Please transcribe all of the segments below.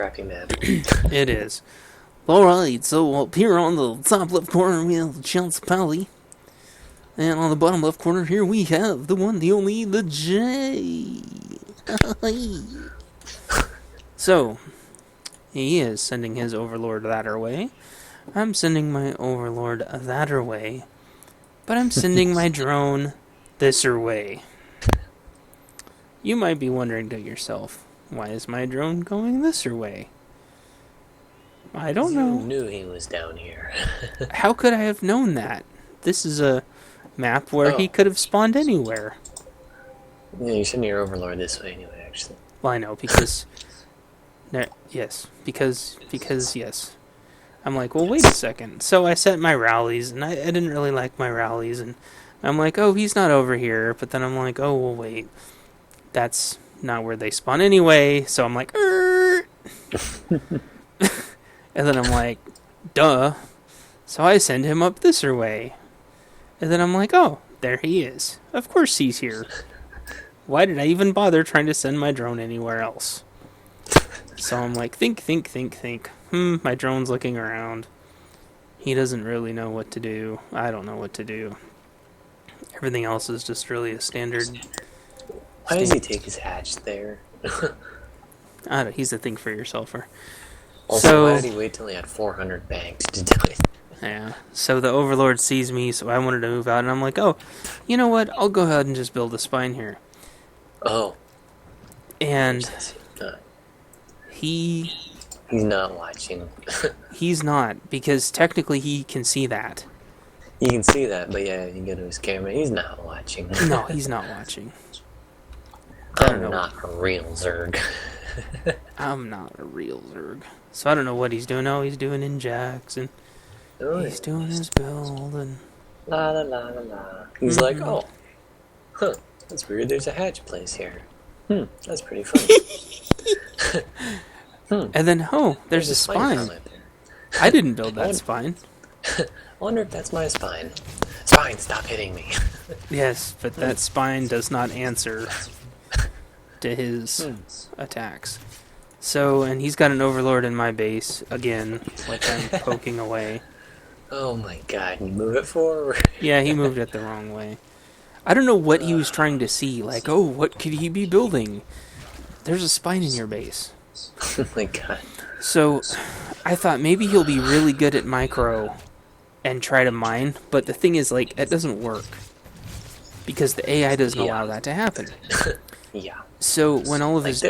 Crappy map. It is. Alright, so up here on the top left corner we have the Chelsea Pally. And on the bottom left corner here we have the one, the only, the J. So, he is sending his overlord that way. I'm sending my overlord that way. But I'm sending my drone this way. You might be wondering to yourself, why is my drone going this way? I don't know. You knew he was down here. How could I have known that? This is a map where he could have spawned anywhere. Yeah, you send your overlord this way anyway, actually. Well, I know, because... because yes. I'm like, well, wait a second. So I set my rallies, and I didn't really like my rallies, and I'm like, oh, he's not over here. But then I'm like, oh, well, wait. That's not where they spawn anyway. So I'm like, and then I'm like, duh. So I send him up this way. And then I'm like, oh, there he is. Of course he's here. Why did I even bother trying to send my drone anywhere else? So I'm like, think. My drone's looking around. He doesn't really know what to do. I don't know what to do. Everything else is just really a standard. Why does he take his hatch there? I don't. He's a think for yourselfer. Also, why did he wait till he had 400 banked to do it? Yeah. So the Overlord sees me, so I wanted to move out, and I'm like, oh, you know what? I'll go ahead and just build a spine here. Oh. And he's not watching. He's not, because technically he can see that. You can see that, but yeah, you go to his camera, he's not watching. No, he's not watching. I'm not a real Zerg. I'm not a real Zerg. So I don't know what he's doing. Oh, he's doing injects, and he's doing his build, and... La la la la la. He's like, oh, huh, that's weird, there's a hatch place here. That's pretty funny. And then, oh, there's a spine. I didn't build that spine. I wonder if that's my spine. Spine, stop hitting me. Yes, but that spine does not answer to his attacks. So, and he's got an overlord in my base, again, like I'm poking away. Oh my god, you move it forward? Yeah, he moved it the wrong way. I don't know what he was trying to see, like, oh, what could he be building? There's a spine in your base. Oh my god. So, I thought maybe he'll be really good at micro and try to mine, but the thing is, like, it doesn't work. Because the AI doesn't allow that to happen. Yeah. So, when all of his...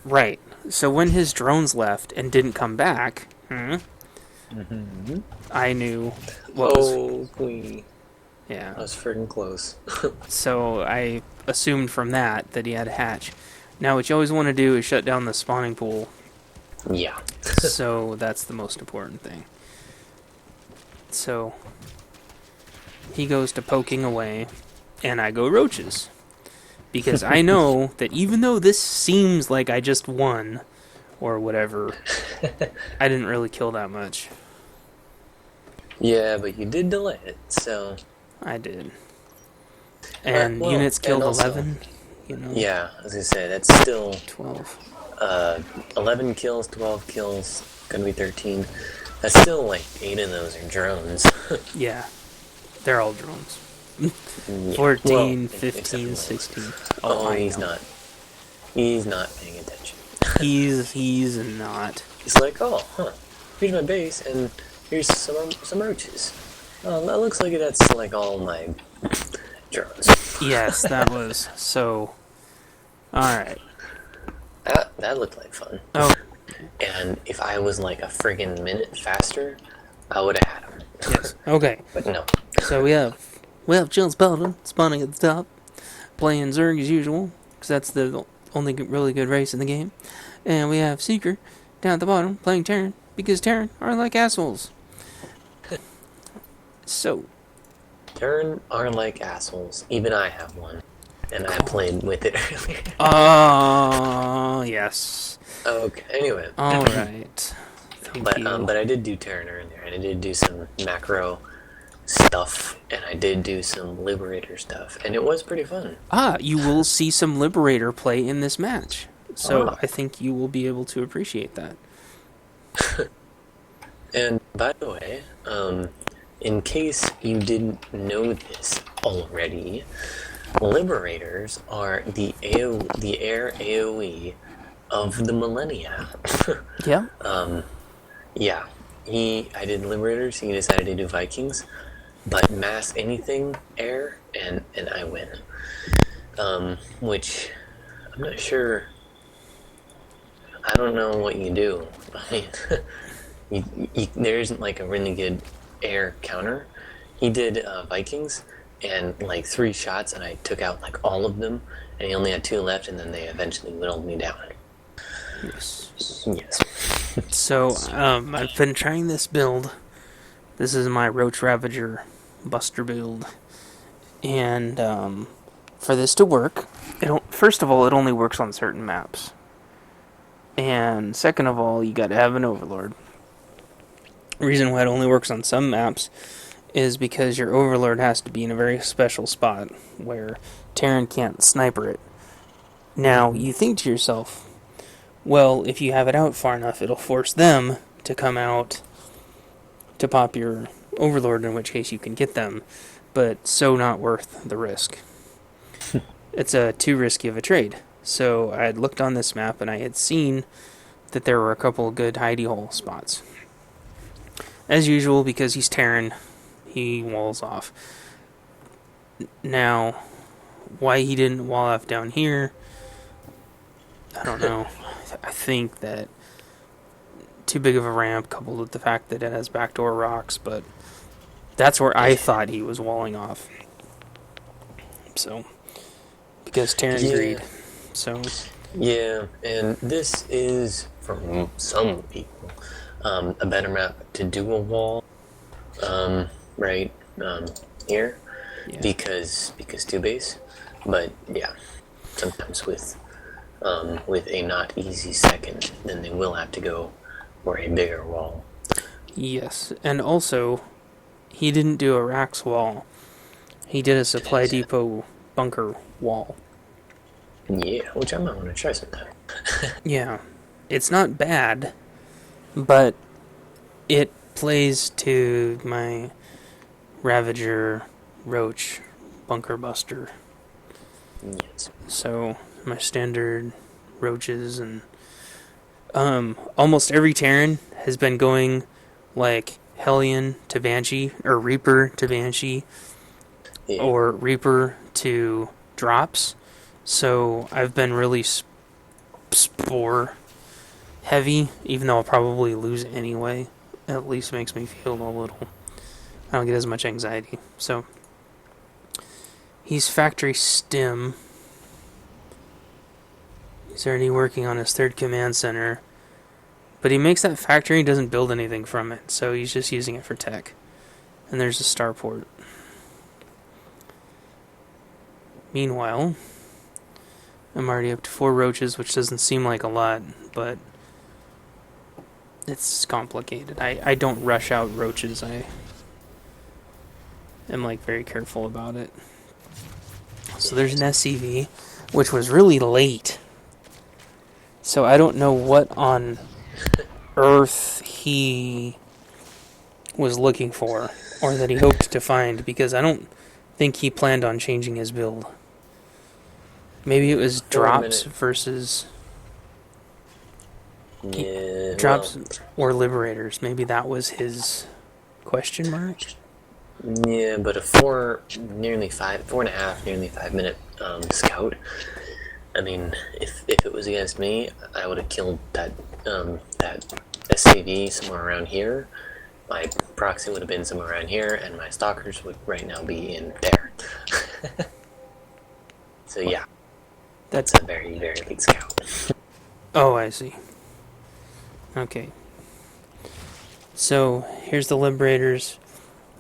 Right. So, when his drones left and didn't come back, I knew what was... Yeah. I was friggin' close. So, I assumed from that he had a hatch. Now, what you always want to do is shut down the spawning pool. Yeah. So, that's the most important thing. So, he goes to poking away, and I go roaches. Because I know that even though this seems like I just won, or whatever, I didn't really kill that much. Yeah, but you did delay it, so... I did. And units killed 11, you know? Yeah, I was gonna say, that's still... 12. 11 kills, 12 kills, gonna be 13. That's still like 8 of those are drones. Yeah. They're all drones. Yeah. 14, 15, 16. Oh, he's not. He's not paying attention. He's not. He's like, oh, here's my base, and here's some roaches. Oh, that looks like that's like all my drones. Yes, that was so... Alright. That looked like fun. Oh. And if I was like a friggin' minute faster, I would have had him. Yes. Okay. But no. So we have Jones Paladin spawning at the top, playing Zerg as usual, because that's the only really good race in the game. And we have Seeker down at the bottom, playing Terran, because Terran are like assholes. So. Terran are like assholes. Even I have one. And I played with it earlier. Oh, yes. Okay, anyway. Alright. But I did do Terran earlier, and I did do some macro stuff, and I did do some Liberator stuff, and it was pretty fun. You will see some Liberator play in this match. So Ah. I think you will be able to appreciate that. And by the way, in case you didn't know this already, Liberators are the air AoE of the millennia. Yeah. Yeah, I did Liberators. He decided to do Vikings, but mass anything air, and I win. Which I'm not sure. I don't know what you do. I mean, there isn't like a really good air counter. He did Vikings and like 3 shots, and I took out like all of them, and he only had 2 left, and then they eventually whittled me down. Yes. Yes. So I've been trying this build. This is my Roach Ravager Buster build, and for this to work, first of all, it only works on certain maps, and second of all, you got to have an Overlord. The reason why it only works on some maps is because your Overlord has to be in a very special spot where Terran can't sniper it. Now, you think to yourself, well, if you have it out far enough, it'll force them to come out to pop your Overlord, in which case you can get them, but so not worth the risk. It's too risky of a trade. So I had looked on this map, and I had seen that there were a couple of good hidey hole spots. As usual, because he's Terran, he walls off. Now, why he didn't wall off down here, I don't know. I think that too big of a ramp, coupled with the fact that it has backdoor rocks, but that's where I thought he was walling off. So, because Terran greed. So, yeah, and this is, for some people, a better map to do a wall, right here, yeah. because 2 base, but yeah, sometimes with a not easy second, then they will have to go for a bigger wall. Yes, and also, he didn't do a racks wall. He did a supply depot bunker wall. Yeah, which I might want to try sometime. Yeah, it's not bad, but it plays to my Ravager Roach Bunker Buster. Yes. So, my standard roaches, and almost every Terran has been going like Hellion to Banshee, or Reaper to Banshee, Yeah. or Reaper to Drops. So I've been really Spore heavy, even though I'll probably lose anyway. At least makes me feel a little... I don't get as much anxiety. So, he's factory stim. He's already working on his 3rd command center. But he makes that factory and doesn't build anything from it. So he's just using it for tech. And there's a starport. Meanwhile, I'm already up to 4 roaches, which doesn't seem like a lot, but it's complicated. I don't rush out roaches. I am like very careful about it. So there's an SCV, which was really late. So I don't know what on earth he was looking for, or that he hoped to find, because I don't think he planned on changing his build. Maybe it was drops versus... Yeah, drops or liberators. Maybe that was his question mark. Yeah, but a 4.5, nearly 5 minute scout. I mean, if it was against me, I would have killed that SCV somewhere around here. My proxy would have been somewhere around here, and my stalkers would right now be in there. So yeah, that's a very, very big scout. Oh, I see. Okay. So, here's the Liberators.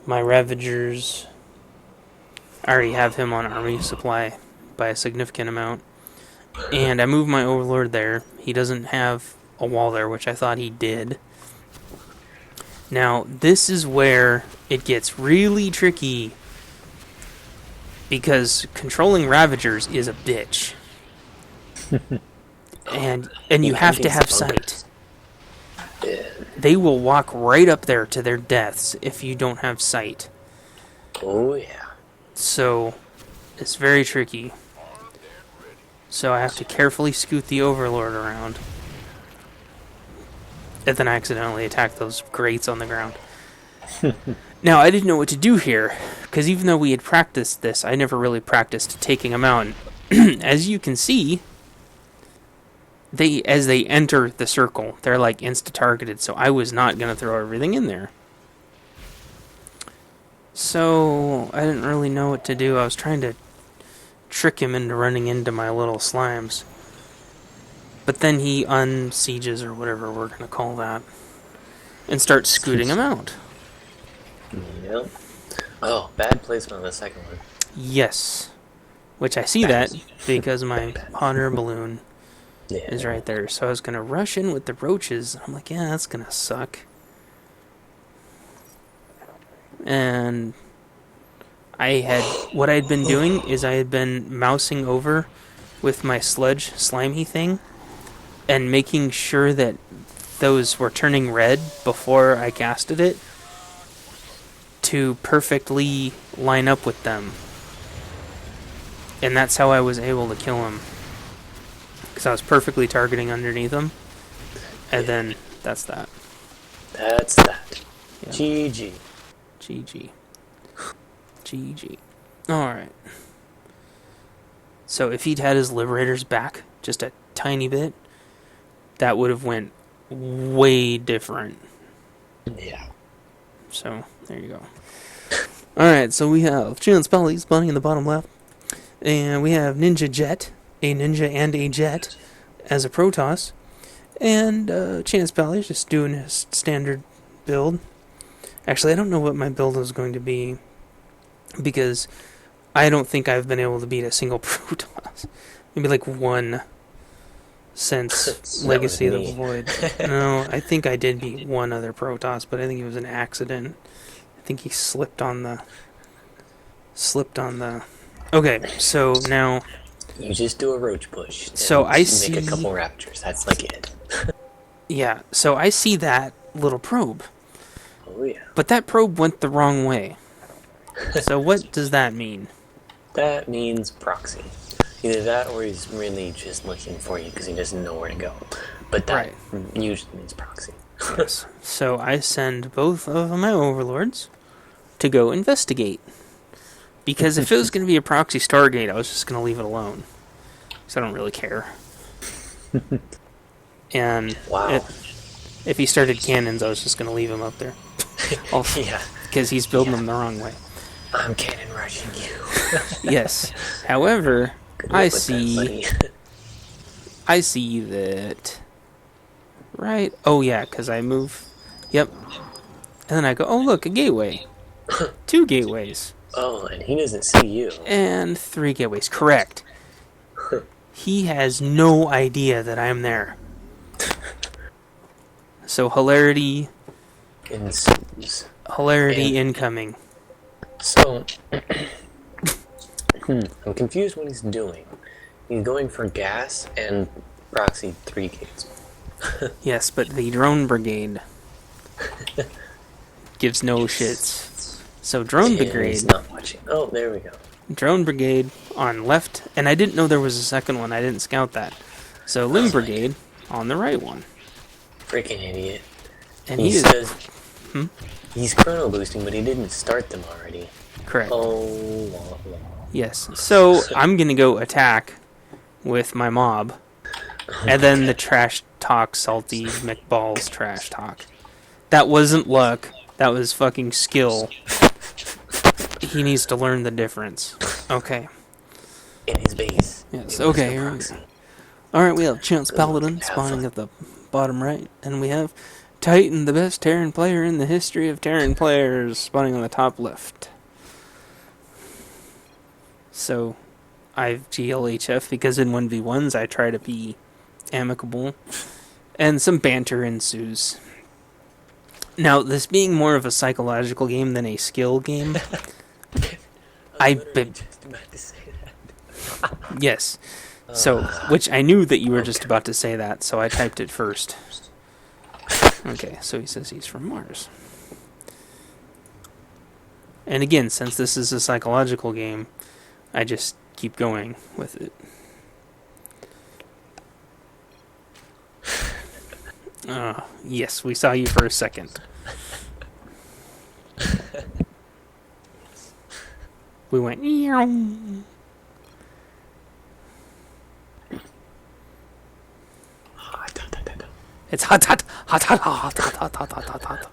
My Ravagers. I already have him on army supply by a significant amount. And I moved my Overlord there. He doesn't have a wall there, which I thought he did. Now, this is where it gets really tricky, because controlling Ravagers is a bitch. and you have to have sight. Yeah. They will walk right up there to their deaths if you don't have sight. Oh, yeah. So, it's very tricky. So I have to carefully scoot the Overlord around. And then I accidentally attack those grates on the ground. Now, I didn't know what to do here, because even though we had practiced this, I never really practiced taking them out. As you can see, as they enter the circle, they're like insta-targeted, so I was not going to throw everything in there. So, I didn't really know what to do. I was trying to trick him into running into my little slimes. But then he unsieges, or whatever we're going to call that, and starts scooting him out. Yep. Oh, bad placement on the second one. Yes. Which I see that because my hot air balloon is right there. So I was going to rush in with the roaches. I'm like, yeah, that's going to suck. And what I'd been doing is I had been mousing over with my sludge slimy thing and making sure that those were turning red before I casted it to perfectly line up with them. And that's how I was able to kill him. Because I was perfectly targeting underneath him. And then that's that. That's that. Yeah. GG. GG. GG. Alright. So if he'd had his Liberators back just a tiny bit, that would have went way different. Yeah. So, there you go. Alright, so we have Chance Belly spawning in the bottom left. And we have Ninja Jet, a ninja and a jet, as a Protoss. And Chance Belly's just doing his standard build. Actually, I don't know what my build is going to be, because I don't think I've been able to beat a single Protoss. Maybe like one since Legacy of the Void. No, I think I did beat one other Protoss, but I think it was an accident. I think he slipped on the... Okay, so now... You just do a roach push. So I see... Make a couple raptors. That's like it. Yeah, so I see that little probe. Oh, yeah. But that probe went the wrong way. So what does that mean? That means proxy. Either that or he's really just looking for you because he doesn't know where to go. But that usually means proxy. Yes. So I send both of my overlords to go investigate. Because if it was going to be a proxy Stargate, I was just going to leave it alone. Because I don't really care. And if he started cannons, I was just going to leave him up there. Yeah. Because he's building them the wrong way. I'm cannon rushing you. Yes. However, I see that, that... Right? Oh, yeah, because I move... Yep. And then I go, oh, look, a gateway. 2 gateways. Oh, and he doesn't see you. And 3 gateways. Correct. He has no idea that I'm there. So, hilarity... ensues. Hilarity incoming. So, I'm confused what he's doing. He's going for gas and proxy 3 gates. Yes, but the drone brigade gives no shits. So drone brigade. He's not watching. Oh, there we go. Drone brigade on left, and I didn't know there was a second one. I didn't scout that. So limb brigade on the right one. Freaking idiot. And he says he's chrono boosting, but he didn't start them already. Correct. Oh, yes. So I'm gonna go attack with my mob, and then the trash talk, salty McBalls trash talk. That wasn't luck. That was fucking skill. He needs to learn the difference. Okay. In his base. Yes. Okay. Here we go. All right. We have Chance Paladin spawning at the bottom right, and we have Titan, the best Terran player in the history of Terran players, spawning on the top left. So, I've GLHF because in 1v1s I try to be amicable, and some banter ensues. Now, this being more of a psychological game than a skill game, just about to say that. Yes. So, which I knew that you were just about to say that, so I typed it first. Okay, so he says he's from Mars. And again, since this is a psychological game, I just keep going with it. Yes, we saw you for a second. We went, meow. It's hot, hot, hot, hot, hot, hot, hot, hot, hot, hot, hot.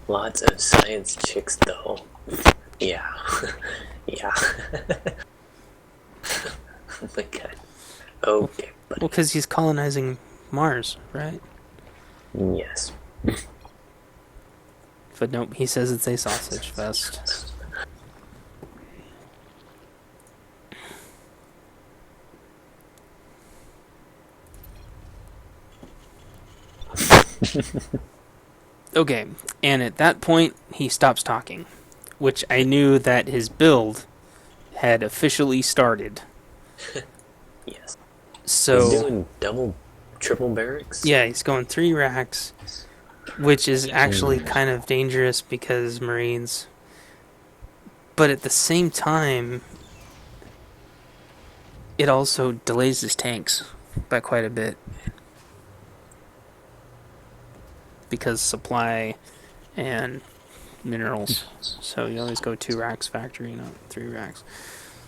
Lots of science chicks, though. Yeah. Yeah. Oh my god. Okay, buddy. Well, because he's colonizing Mars, right? Yes. But nope, he says it's a sausage fest. Okay, and at that point, he stops talking, which I knew that his build had officially started. Yes. So He's doing double, triple barracks? yeah, he's going 3 racks, which is actually kind of dangerous because Marines. But at the same time, it also delays his tanks by quite a bit. Because supply and minerals. So you always go 2 racks factory, not 3 racks.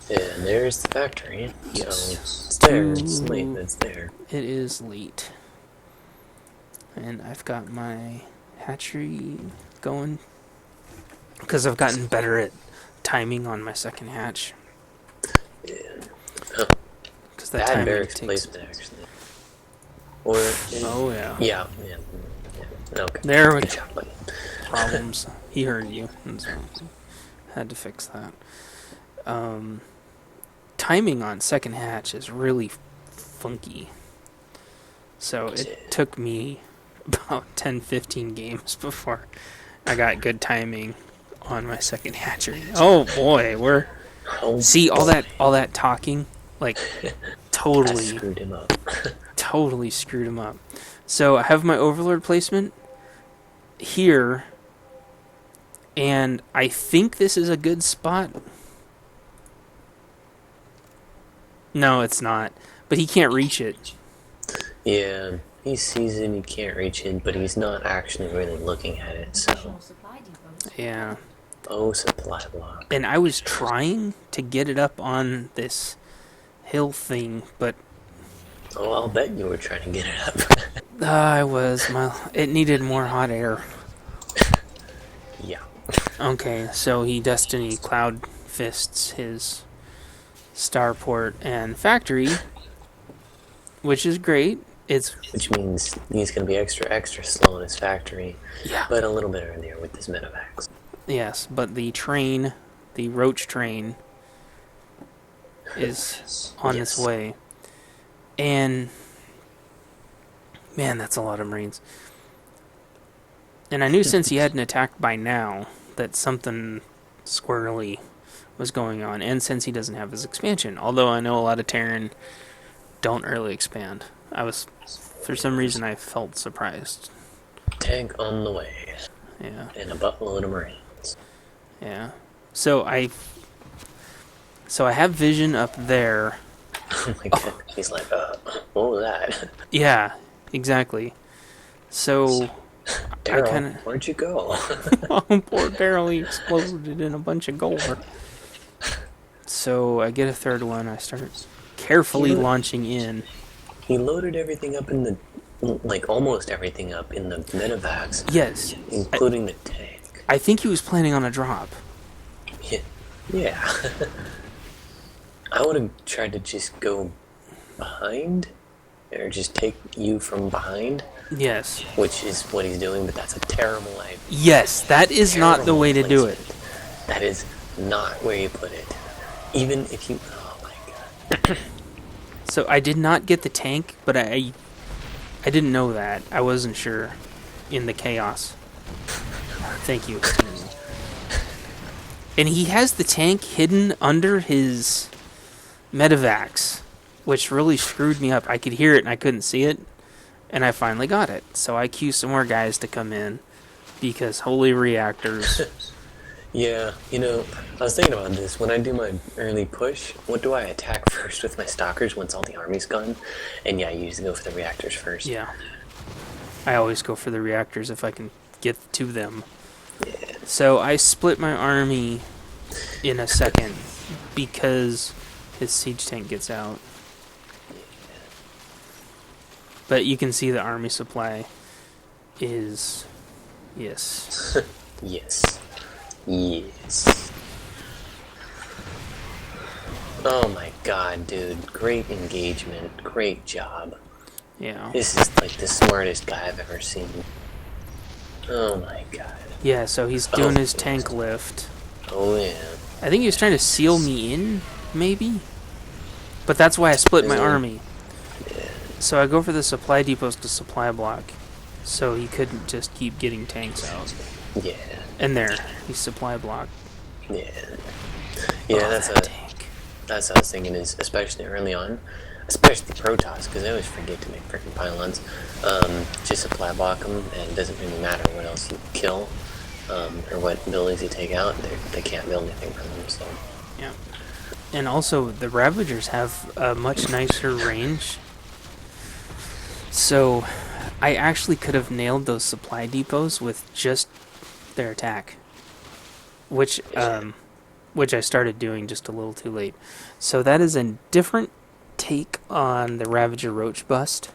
And there's the factory. Yes. So it's there. It's late. It's there. It is late. And I've got my hatchery going. Because I've gotten better at timing on my second hatch. Yeah. Because that Bad timing barracks takes... placement, actually. Or... Oh, yeah. Yeah. Okay. There we Good go. job, buddy. Problems. He heard you. And so had to fix that. Timing on second hatch is really funky. So it took me about 10-15 games before I got good timing on my second hatchery. Oh boy, we're see all that talking, like totally screwed him up. Totally screwed him up. So I have my overlord placement here, and I think this is a good spot. No, it's not. But he can't reach it. Yeah, he sees it, he can't reach it, but he's not actually really looking at it, so... Yeah. Oh, supply block. And I was trying to get it up on this hill thing, but... Oh, I'll bet you were trying to get it up. I was. It needed more hot air. Yeah. Okay, so he Destiny Cloud Fists his starport and factory, which is great. Which means he's going to be extra slow in his factory, yeah, but a little bit earlier with his medevacs. Yes, but the train, the roach train, is on its way. And, man, that's a lot of Marines. And I knew since he hadn't attacked by now that something squirrely was going on. And since he doesn't have his expansion. Although I know a lot of Terran don't early expand. For some reason, I felt surprised. Tank on the way. Yeah. And a buttload of Marines. Yeah. So I have vision up there. Oh my god. He's like, what was that? Yeah, exactly. So Daryl, I kind of... where'd you go? Oh, poor Daryl, he exploded in a bunch of gold. So I get a third one. I start carefully launching in. He loaded everything up in the... Like, almost everything up in the medevacs. Yes. Including the tank. I think he was planning on a drop. Yeah. I would have tried to just go behind, or just take you from behind. Yes. Which is what he's doing, but that's a terrible idea. Yes, that is not the way to do it. That is not where you put it. Even if you... Oh my god. So I did not get the tank, but I didn't know that. I wasn't sure in the chaos. Thank you. And he has the tank hidden under his medevacs, which really screwed me up. I could hear it and I couldn't see it, and I finally got it. So I queued some more guys to come in, because holy reactors. Yeah, I was thinking about this. When I do my early push, what do I attack first with my stalkers once all the army's gone? And yeah, I usually go for the reactors first. Yeah. I always go for the reactors if I can get to them. Yeah. So I split my army in a second because his siege tank gets out. But you can see the army supply is... Yes. Yes. Yes. Oh my god, dude. Great engagement. Great job. Yeah. This is like the smartest guy I've ever seen. Oh my god. Yeah, so he's doing his tank lift. Oh yeah. I think he was trying to seal me in, maybe? But that's why I split my army. Yeah. So I go for the supply depots to supply block, so he couldn't just keep getting tanks out. Yeah. And there, he's supply block. Yeah. Yeah, Oh, that's that tank. what I was thinking is, especially early on, especially Protoss, because I always forget to make freaking pylons. Just supply block them, and it doesn't really matter what else you kill, or what buildings you take out. They can't build anything from them, so. Yeah. And also, the Ravagers have a much nicer range. So, I actually could have nailed those supply depots with just their attack. Which I started doing just a little too late. So that is a different take on the Ravager Roach Bust.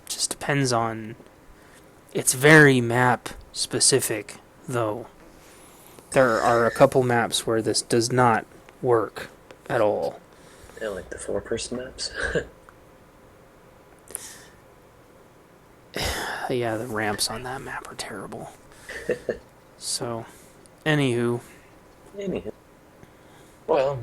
Just depends on... It's very map specific, though. There are a couple maps where this does not work at all. Yeah, like the 4-person maps. Yeah, the ramps on that map are terrible. So, anywho. Well,